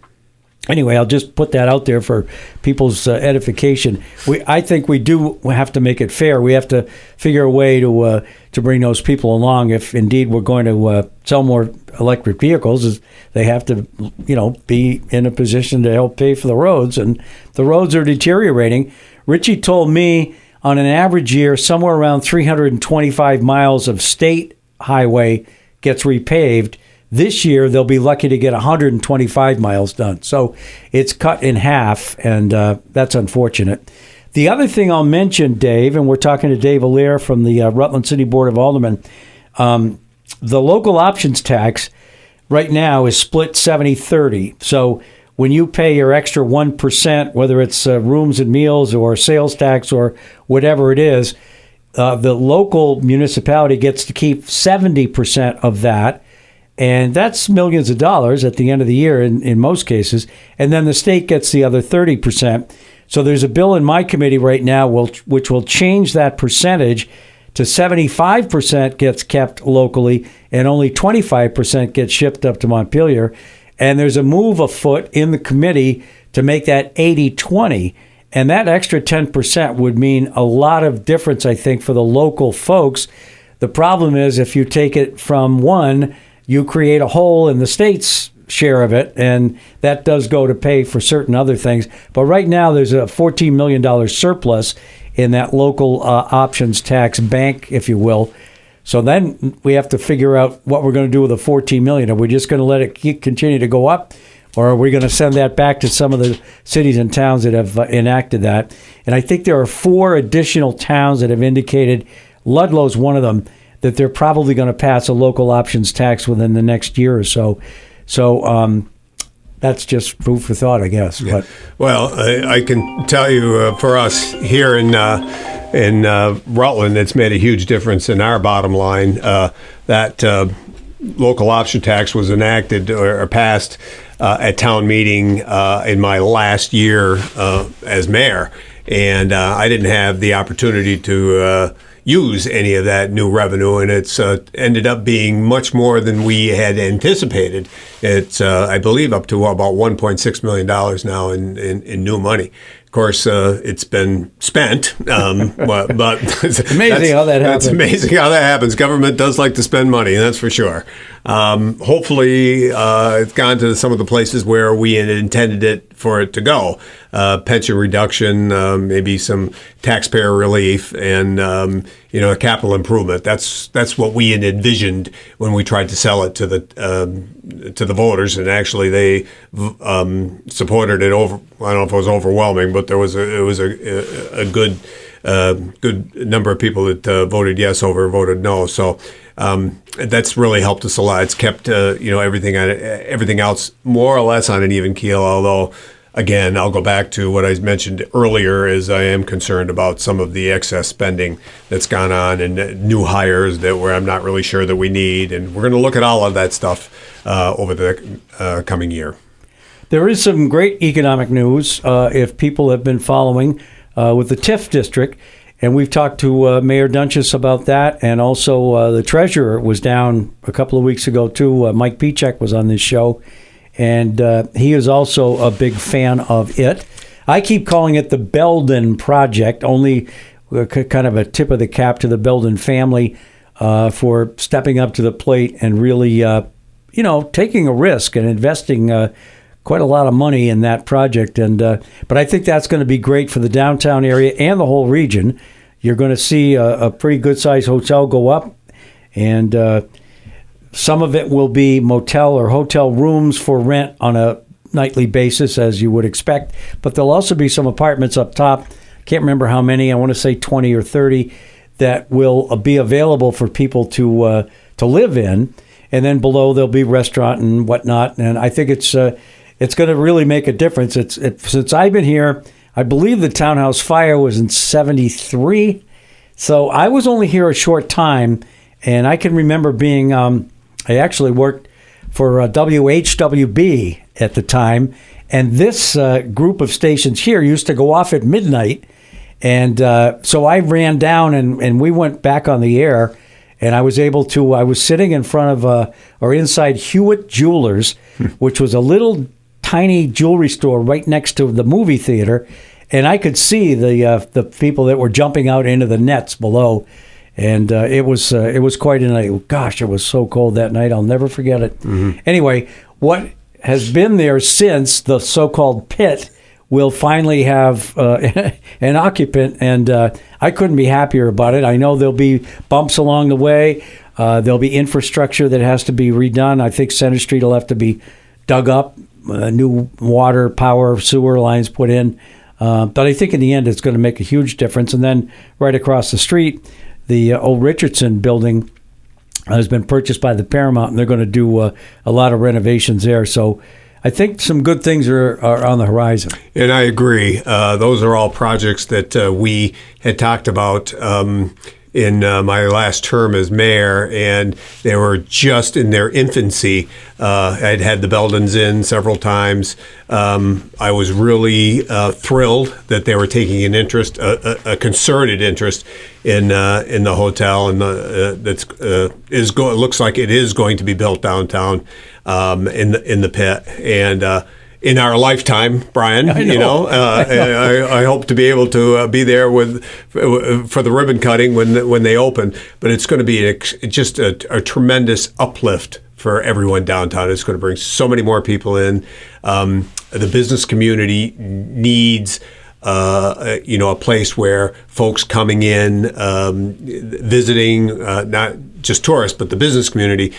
anyway, I'll just put that out there for people's edification. I think we do have to make it fair. We have to figure a way to bring those people along. If indeed we're going to sell more electric vehicles, they have to, be in a position to help pay for the roads. And the roads are deteriorating. Richie told me on an average year, somewhere around 325 miles of state highway gets repaved. This year, they'll be lucky to get 125 miles done. So it's cut in half, and that's unfortunate. The other thing I'll mention, Dave, and we're talking to Dave Allaire from the Rutland City Board of Aldermen, the local options tax right now is split 70-30. So when you pay your extra 1%, whether it's rooms and meals or sales tax or whatever it is, the local municipality gets to keep 70% of that. And that's millions of dollars at the end of the year in most cases. And then the state gets the other 30%. So there's a bill in my committee right now which will change that percentage to 75% gets kept locally and only 25% gets shipped up to Montpelier. And there's a move afoot in the committee to make that 80-20. And that extra 10% would mean a lot of difference, I think, for the local folks. The problem is if you take it from one, you create a hole in the state's share of it, and that does go to pay for certain other things. But right now, there's a $14 million surplus in that local options tax bank, if you will. So then we have to figure out what we're going to do with the $14 million. Are we just going to let it continue to go up, or are we going to send that back to some of the cities and towns that have enacted that? And I think there are 4 additional towns that have indicated, Ludlow's one of them, that they're probably going to pass a local options tax within the next year or so. So that's just food for thought, I guess. Yeah. But well, I can tell you for us here in Rutland, it's made a huge difference in our bottom line. That local option tax was enacted or passed at town meeting in my last year as mayor, and I didn't have the opportunity to use any of that new revenue, and it's ended up being much more than we had anticipated. It's, I believe, up to about $1.6 million now in new money. Of course, it's been spent, but it's amazing how that happens. It's amazing how that happens. Government does like to spend money, that's for sure. Hopefully, it's gone to some of the places where we had intended it for it to go. Pension reduction, maybe some taxpayer relief, and capital improvement. That's what we had envisioned when we tried to sell it to the voters, and actually they supported it over. I don't know if it was overwhelming, but it was a good number of people that voted yes over voted no. So that's really helped us a lot. It's kept everything else more or less on an even keel. Although, again, I'll go back to what I mentioned earlier, is I am concerned about some of the excess spending that's gone on and new hires where I'm not really sure that we need. And we're going to look at all of that stuff over the coming year. There is some great economic news if people have been following with the TIF district. And we've talked to Mayor Dunches about that. And also the treasurer was down a couple of weeks ago, too. Mike Pichek was on this show. And he is also a big fan of it. I keep calling it the Belden Project, only kind of a tip of the cap to the Belden family for stepping up to the plate and really, taking a risk and investing quite a lot of money in that project. And but I think that's going to be great for the downtown area and the whole region. You're going to see a pretty good-sized hotel go up, and some of it will be motel or hotel rooms for rent on a nightly basis, as you would expect. But there'll also be some apartments up top. Can't remember how many. I want to say 20 or 30 that will be available for people to live in, and then below there'll be restaurant and whatnot. And I think it's going to really make a difference. Since I've been here, I believe the townhouse fire was in '73, so I was only here a short time, and I can remember being. I actually worked for WHWB at the time, and this group of stations here used to go off at midnight. And so I ran down and we went back on the air, and I was sitting in front of or inside Hewitt Jewelers, which was a little tiny jewelry store right next to the movie theater, and I could see the people that were jumping out into the nets below, and it was quite a night. Gosh, it was so cold that night. I'll never forget it. Mm-hmm. Anyway, what has been there since, the so-called pit, will finally have an occupant, and I couldn't be happier about it. I know there'll be bumps along the way. There'll be infrastructure that has to be redone. I think Center Street will have to be dug up, new water, power, sewer lines put in. But I think in the end it's going to make a huge difference. And then right across the street, the old Richardson building has been purchased by the Paramount, and they're going to do a lot of renovations there. So I think some good things are on the horizon. And I agree. Those are all projects that we had talked about in my last term as mayor, and they were just in their infancy. I'd had the Beldens in several times. I was really thrilled that they were taking an interest, a concerted interest in the hotel, and it looks like it is going to be built downtown in the pit, and in our lifetime, Brian. I hope to be able to be there for the ribbon cutting when they open. But it's going to be just a tremendous uplift for everyone downtown. It's going to bring so many more people in. The business community needs a place where folks coming in, visiting, not just tourists, but the business community,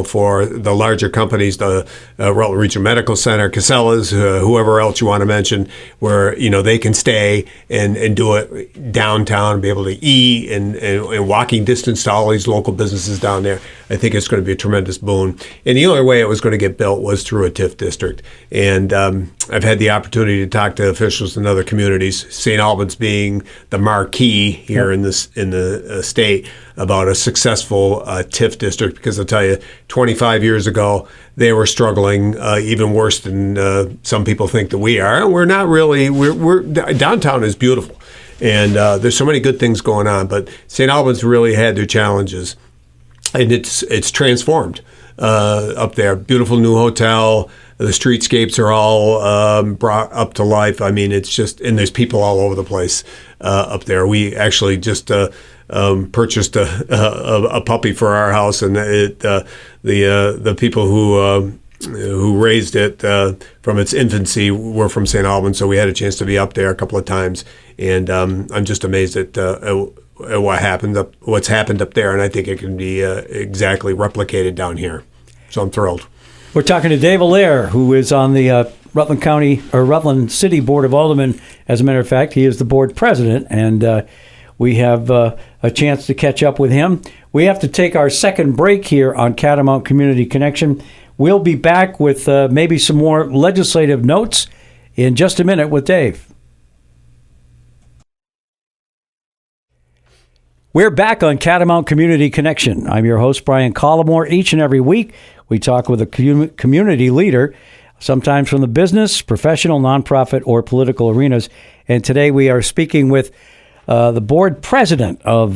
for the larger companies, the Rutland Regional Medical Center, Casella's, whoever else you want to mention, where, they can stay and do it downtown and be able to eat and walking distance to all these local businesses down there. I think it's going to be a tremendous boon. And the only way it was going to get built was through a TIF district. And I've had the opportunity to talk to officials in other communities, St. Albans being the marquee here in the state, about a successful TIF district, because I'll tell you, 25 years ago, they were struggling even worse than some people think that we are. And we're not really, we're downtown is beautiful. And there's so many good things going on, but St. Albans really had their challenges. And it's transformed up there. Beautiful new hotel. The streetscapes are all brought up to life. I mean, it's just, and there's people all over the place up there. We actually just purchased a puppy for our house, and the people who raised it from its infancy were from St. Albans, so we had a chance to be up there a couple of times, and I'm just amazed at what's happened up there, and I think it can be exactly replicated down here. So I'm thrilled. We're talking to Dave Allaire, who is on the Rutland County or Rutland City Board of Aldermen. As a matter of fact, he is the board president, and we have a chance to catch up with him. We have to take our second break here on Catamount Community Connection. We'll be back with maybe some more legislative notes in just a minute with Dave. We're back on Catamount Community Connection. I'm your host, Brian Collamore. Each and every week, we talk with a community leader, sometimes from the business, professional, nonprofit, or political arenas. And today we are speaking with the board president of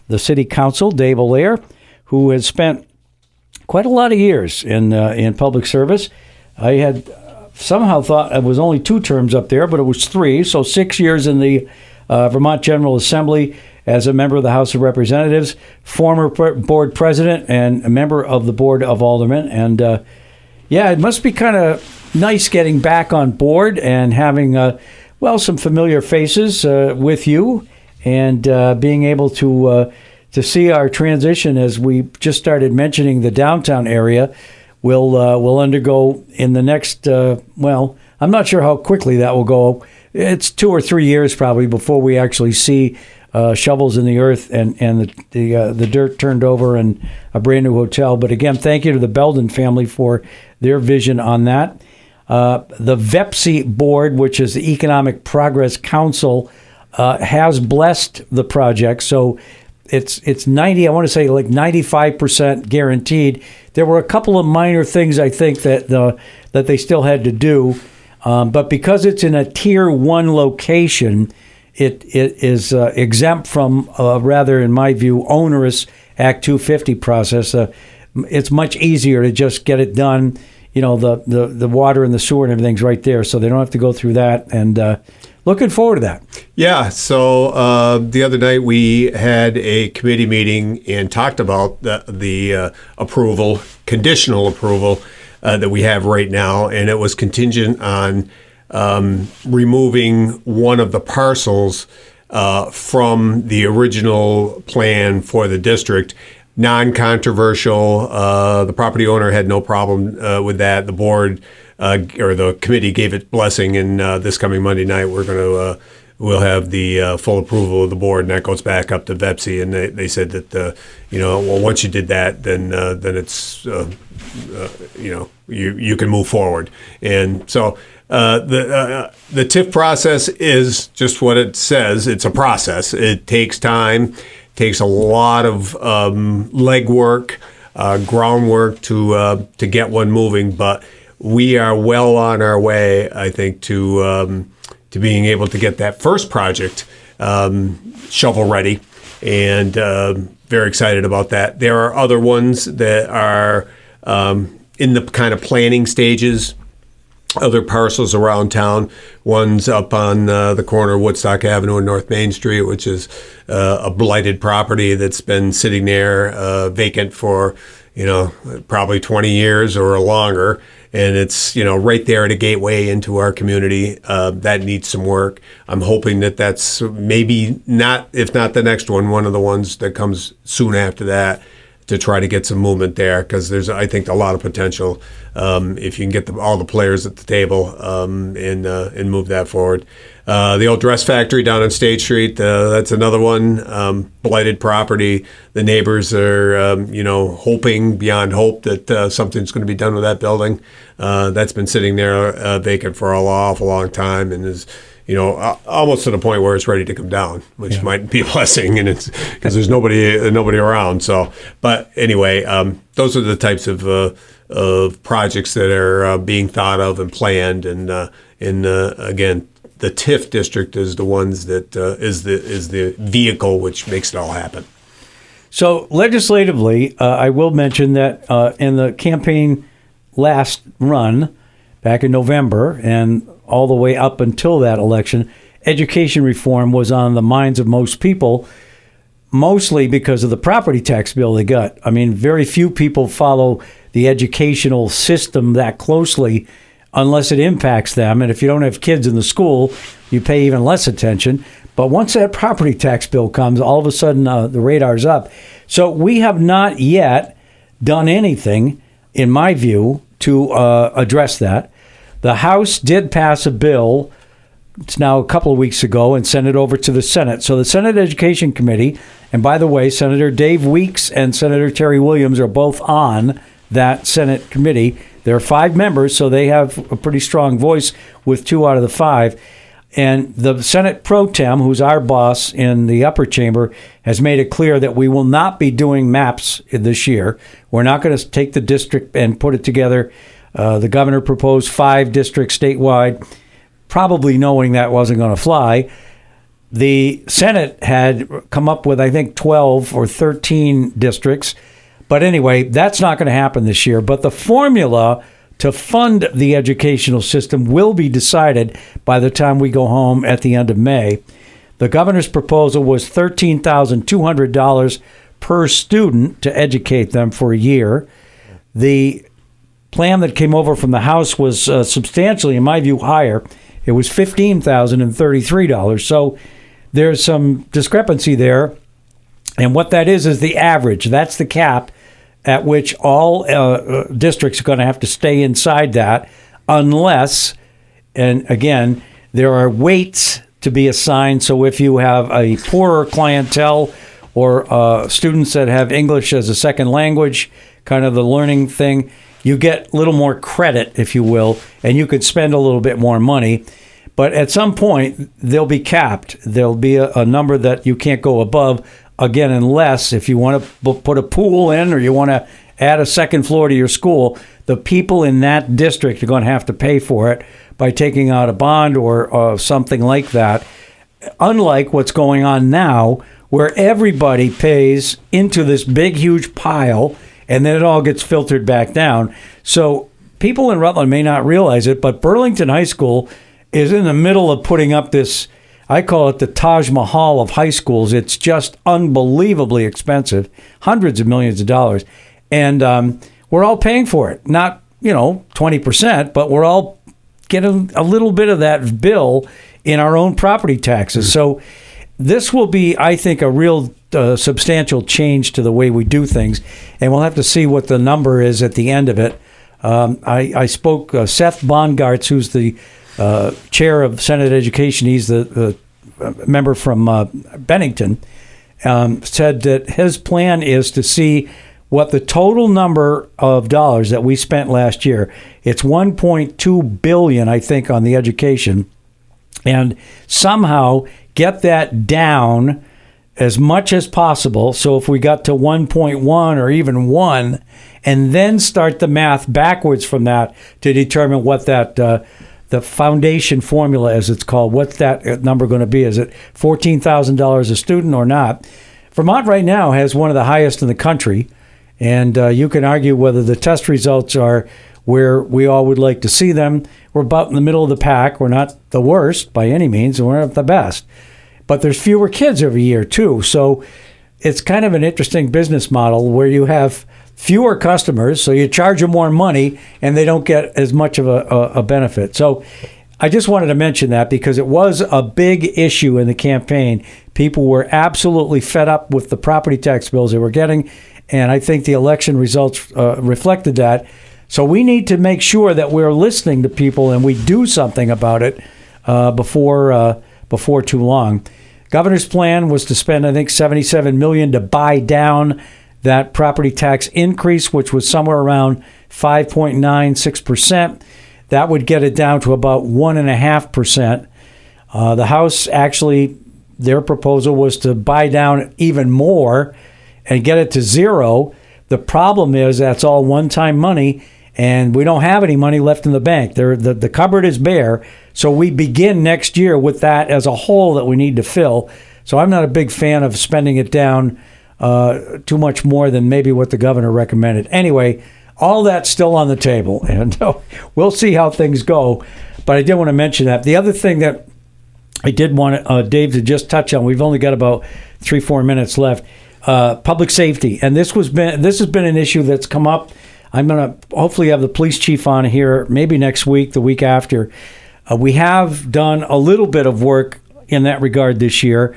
the City Council, Dave Allaire, who has spent quite a lot of years in public service. I had somehow thought it was only 2 terms up there, but it was 3, so 6 years in the Vermont General Assembly as a member of the House of Representatives, former board president, and a member of the Board of Aldermen. And it must be kind of nice getting back on board and having, some familiar faces with you, and being able to see our transition, as we just started mentioning the downtown area, will undergo in the next, I'm not sure how quickly that will go. It's 2 or 3 years probably before we actually see shovels in the earth and the dirt turned over and a brand new hotel. But again, thank you to the Belden family for their vision on that. The VEPSI board, which is the Economic Progress Council, has blessed the project. So it's 90, I want to say like 95% guaranteed. There were a couple of minor things I think that they still had to do. But because it's in a tier 1 location, it is exempt from rather, in my view, onerous Act 250 process. It's much easier to just get it done. The water and the sewer and everything's right there, so they don't have to go through that. And looking forward to that. Yeah. So the other night we had a committee meeting and talked about the approval, conditional approval that we have right now, and it was contingent on removing one of the parcels from the original plan for the district. Non-controversial. The property owner had no problem with that. The board or the committee gave it blessing, and this coming Monday night we'll have the full approval of the board, and that goes back up to VEPSI. And they said that once you did that, then it's you can move forward. And so the TIF process is just what it says. It's a process. It takes time. Takes a lot of legwork, groundwork to get one moving, but we are well on our way, I think, to being able to get that first project shovel ready, and very excited about that. There are other ones that are in the kind of planning stages. Other parcels around town. One's up on the corner of Woodstock Avenue and North Main Street, which is a blighted property that's been sitting there vacant for, probably 20 years or longer. And it's, right there at a gateway into our community. That needs some work. I'm hoping that that's maybe not, if not the next one of the ones that comes soon after that, to try to get some movement there, because there's, I think, a lot of potential if you can get all the players at the table and move that forward. The old dress factory down on State Street, that's another one, blighted property. The neighbors are, hoping beyond hope that something's going to be done with that building. That's been sitting there vacant for an awful long time, and is almost to the point where it's ready to come down, which might be a blessing, and it's because there's nobody around. So, but anyway, those are the types of projects that are being thought of and planned, and again, the TIF district is the ones that is the vehicle which makes it all happen. So legislatively, I will mention that in the campaign last run back in November and all the way up until that election, education reform was on the minds of most people, mostly because of the property tax bill they got. I mean, very few people follow the educational system that closely unless it impacts them. And if you don't have kids in the school, you pay even less attention. But once that property tax bill comes, all of a sudden the radar's up. So we have not yet done anything, in my view, to address that. The House did pass a bill, it's now a couple of weeks ago, and sent it over to the Senate. So the Senate Education Committee, and by the way, Senator Dave Weeks and Senator Terry Williams are both on that Senate committee. There are 5 members, so they have a pretty strong voice with 2 out of the 5. And the Senate Pro Tem, who's our boss in the upper chamber, has made it clear that we will not be doing maps this year. We're not going to take the district and put it together. The governor proposed 5 districts statewide, probably knowing that wasn't going to fly. The Senate had come up with, I think, 12 or 13 districts. But anyway, that's not going to happen this year. But the formula to fund the educational system will be decided by the time we go home at the end of May. The governor's proposal was $13,200 per student to educate them for a year. The plan that came over from the House was substantially, in my view, higher. It was $15,033. So there's some discrepancy there. And what that is the average. That's the cap at which all districts are going to have to stay inside that unless, and again, there are weights to be assigned. So if you have a poorer clientele or students that have English as a second language, kind of the learning thing, you get a little more credit, if you will, and you could spend a little bit more money. But at some point, they'll be capped. There'll be a number that you can't go above, again, unless if you want to put a pool in or you want to add a second floor to your school, the people in that district are going to have to pay for it by taking out a bond or something like that. Unlike what's going on now, where everybody pays into this big, huge pile, and then it all gets filtered back down. So people in Rutland may not realize it, but Burlington High School is in the middle of putting up this, I call it the Taj Mahal of high schools. It's just unbelievably expensive, hundreds of millions of dollars. And we're all paying for it. Not, 20%, but we're all getting a little bit of that bill in our own property taxes. Mm-hmm. So this will be, I think, a real substantial change to the way we do things. And we'll have to see what the number is at the end of it. I spoke, Seth Bongartz, who's the chair of Senate Education, he's the member from Bennington, said that his plan is to see what the total number of dollars that we spent last year. It's $1.2 billion, I think, on the education, and somehow get that down as much as possible. So if we got to 1.1 or even 1, and then start the math backwards from that to determine what that the foundation formula, as it's called, what's that number going to be? Is it $14,000 a student or not? Vermont right now has one of the highest in the country, and you can argue whether the test results are where we all would like to see them. We're about in the middle of the pack. We're not the worst by any means, and we're not the best. But there's fewer kids every year, too. So it's kind of an interesting business model where you have fewer customers, so you charge them more money, and they don't get as much of a benefit. So I just wanted to mention that because it was a big issue in the campaign. People were absolutely fed up with the property tax bills they were getting, and I think the election results reflected that. So we need to make sure that we're listening to people and we do something about it before too long. Governor's plan was to spend, I think, $77 million to buy down that property tax increase, which was somewhere around 5.96%. That would get it down to about 1.5%. The House, actually, their proposal was to buy down even more and get it to zero. The problem is that's all one-time money, and we don't have any money left in the bank. The cupboard is bare, so we begin next year with that as a hole that we need to fill. So I'm not a big fan of spending it down too much more than maybe what the governor recommended. Anyway, all that's still on the table, and we'll see how things go. But I did want to mention that. The other thing that I did want Dave to just touch on, we've only got about 3-4 minutes left, public safety. And this has been an issue that's come up. I'm going to hopefully have the police chief on here maybe next week, the week after. We have done a little bit of work in that regard this year.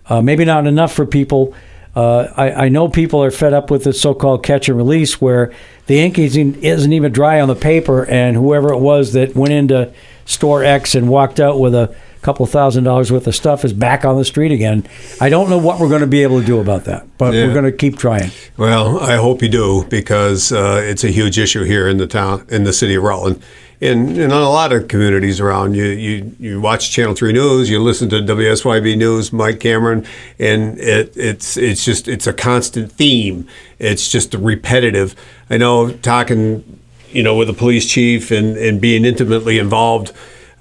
Maybe not enough for people. I know people are fed up with the so-called catch and release where the ink isn't even dry on the paper, and whoever it was that went into store X and walked out with a couple $1,000s worth of stuff is back on the street again. I don't know what we're going to be able to do about that, but we're going to keep trying. Well, I hope you do, because it's a huge issue here in the city of Rutland. In a lot of communities around, you watch Channel 3 News, you listen to WSYB News, Mike Cameron, and it's a constant theme. It's just repetitive. I know talking, with the police chief and being intimately involved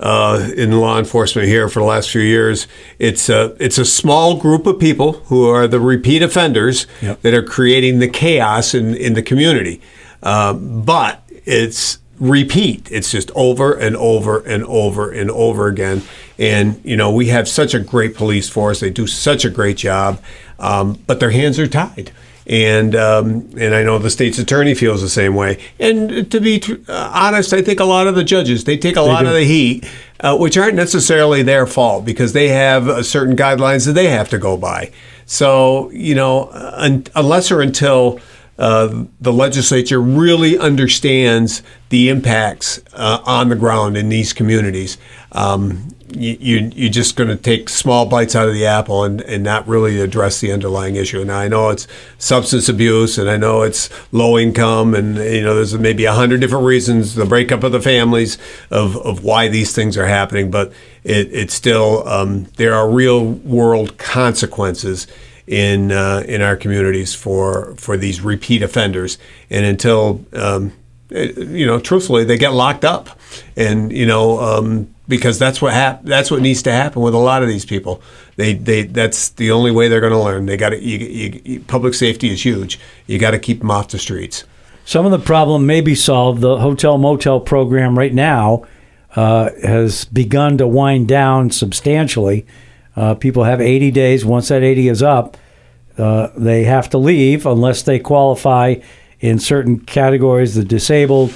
in law enforcement here for the last few years, it's a small group of people who are the repeat offenders that are creating the chaos in the community. But it's repeat. It's just over and over and over and over again. And, we have such a great police force. They do such a great job, but their hands are tied. And I know the state's attorney feels the same way. And to be honest, I think a lot of the judges, they take a lot of the heat, which aren't necessarily their fault because they have certain guidelines that they have to go by. So, unless or until the legislature really understands the impacts on the ground in these communities. You're just going to take small bites out of the apple and not really address the underlying issue. Now, I know it's substance abuse, and I know it's low income, and there's maybe 100 different reasons, the breakup of the families of why these things are happening, but it's still there are real world consequences in our communities for these repeat offenders, and until truthfully they get locked up, and because that's what needs to happen with a lot of these people. That's the only way they're going to learn. They got to. Public safety is huge. You got to keep them off the streets. Some of the problem may be solved. The hotel motel program right now has begun to wind down substantially. People have 80 days. Once that 80 is up, they have to leave unless they qualify in certain categories: the disabled,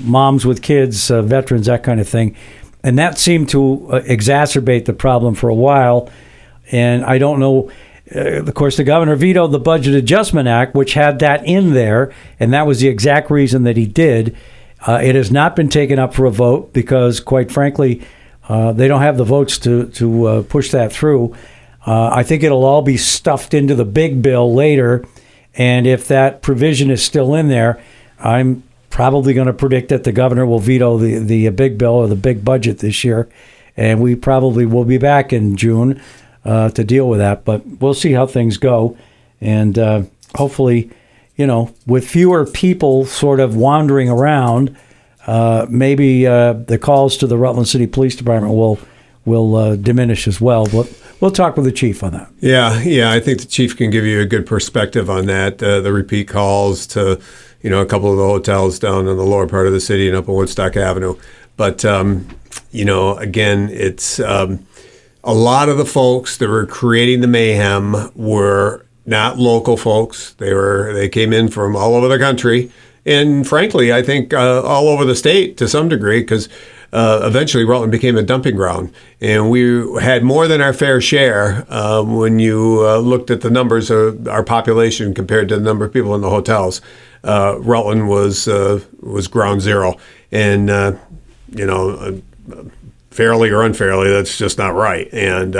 moms with kids, veterans, that kind of thing. And that seemed to exacerbate the problem for a while. And I don't know, of course, the governor vetoed the Budget Adjustment Act, which had that in there, and that was the exact reason that he did. It has not been taken up for a vote because, quite frankly, they don't have the votes to push that through. I think it'll all be stuffed into the big bill later, and if that provision is still in there, I'm probably going to predict that the governor will veto the big bill or the big budget this year, and we probably will be back in June to deal with that. But we'll see how things go, and hopefully, with fewer people sort of wandering around, maybe the calls to the Rutland City Police Department will diminish as well. But we'll talk with the chief on that. Yeah, I think the chief can give you a good perspective on that. The repeat calls to a couple of the hotels down in the lower part of the city and up on Woodstock Avenue. But, again, it's a lot of the folks that were creating the mayhem were not local folks. They came in from all over the country. And frankly, I think all over the state to some degree, because eventually Rutland became a dumping ground. And we had more than our fair share when you looked at the numbers of our population compared to the number of people in the hotels. Rutland was ground zero, and fairly or unfairly, that's just not right. And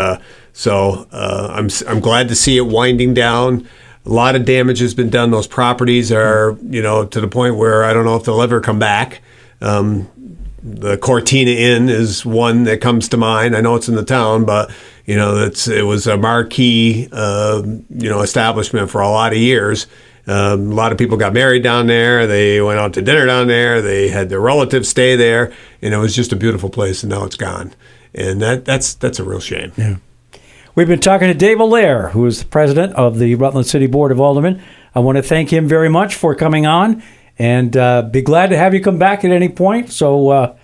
so I'm glad to see it winding down. A lot of damage has been done. Those properties are to the point where I don't know if they'll ever come back. The Cortina Inn is one that comes to mind. I know it's in the town, but it was a marquee establishment for a lot of years. A lot of people got married down there. They went out to dinner down there. They had their relatives stay there, and it was just a beautiful place. And now it's gone, and that's a real shame. Yeah. We've been talking to Dave Allaire, who is the president of the Rutland City Board of Aldermen. I want to thank him very much for coming on, and be glad to have you come back at any point. So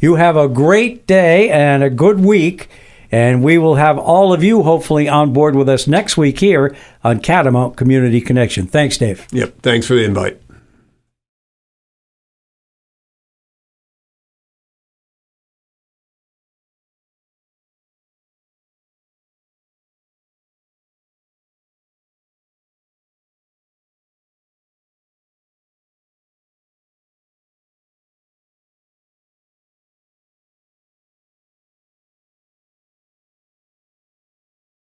you have a great day and a good week. And we will have all of you hopefully on board with us next week here on Catamount Community Connection. Thanks, Dave. Yep. Thanks for the invite.